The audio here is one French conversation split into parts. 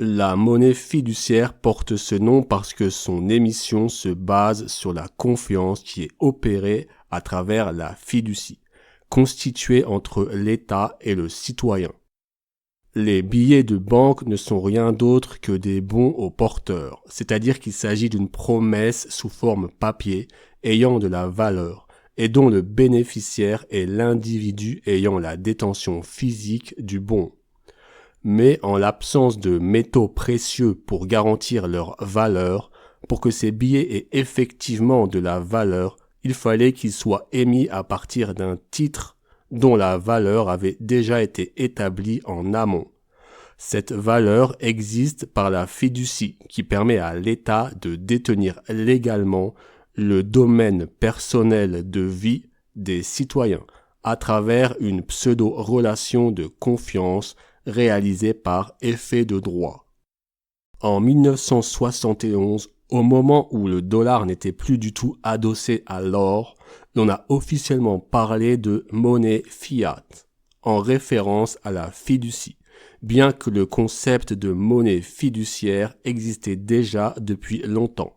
La monnaie fiduciaire porte ce nom parce que son émission se base sur la confiance qui est opérée à travers la fiducie, constituée entre l'État et le citoyen. Les billets de banque ne sont rien d'autre que des bons au porteur, c'est-à-dire qu'il s'agit d'une promesse sous forme papier ayant de la valeur et dont le bénéficiaire est l'individu ayant la détention physique du bon. Mais en l'absence de métaux précieux pour garantir leur valeur, pour que ces billets aient effectivement de la valeur, il fallait qu'ils soient émis à partir d'un titre dont la valeur avait déjà été établie en amont. Cette valeur existe par la fiducie qui permet à l'État de détenir légalement le domaine personnel de vie des citoyens à travers une pseudo-relation de confiance réalisée par effet de droit. En 1971, au moment où le dollar n'était plus du tout adossé à l'or, l'on a officiellement parlé de monnaie fiat, en référence à la fiducie, bien que le concept de monnaie fiduciaire existait déjà depuis longtemps.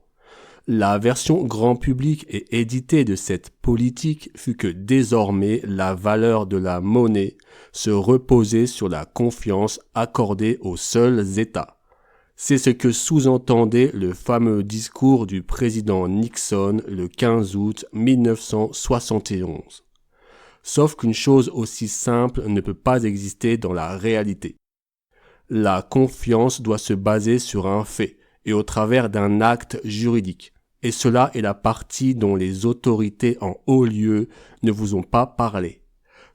La version grand public et éditée de cette politique fut que désormais la valeur de la monnaie se reposait sur la confiance accordée aux seuls États. C'est ce que sous-entendait le fameux discours du président Nixon le 15 août 1971. Sauf qu'une chose aussi simple ne peut pas exister dans la réalité. La confiance doit se baser sur un fait et au travers d'un acte juridique. Et cela est la partie dont les autorités en haut lieu ne vous ont pas parlé.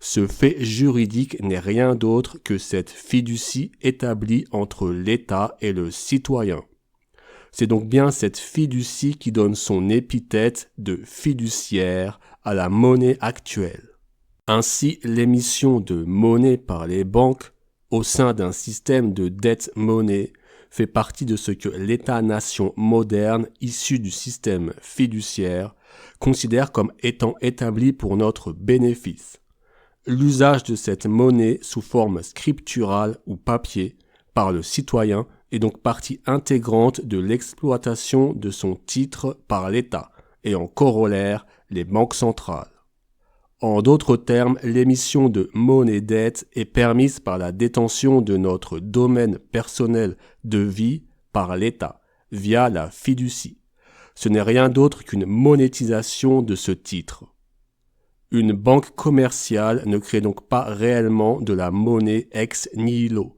Ce fait juridique n'est rien d'autre que cette fiducie établie entre l'État et le citoyen. C'est donc bien cette fiducie qui donne son épithète de fiduciaire à la monnaie actuelle. Ainsi, l'émission de monnaie par les banques au sein d'un système de dette-monnaie fait partie de ce que l'État-nation moderne issu du système fiduciaire considère comme étant établi pour notre bénéfice. L'usage de cette monnaie sous forme scripturale ou papier par le citoyen est donc partie intégrante de l'exploitation de son titre par l'État et en corollaire les banques centrales. En d'autres termes, l'émission de monnaie-dette est permise par la détention de notre domaine personnel de vie par l'État, via la fiducie. Ce n'est rien d'autre qu'une monétisation de ce titre. Une banque commerciale ne crée donc pas réellement de la monnaie ex nihilo,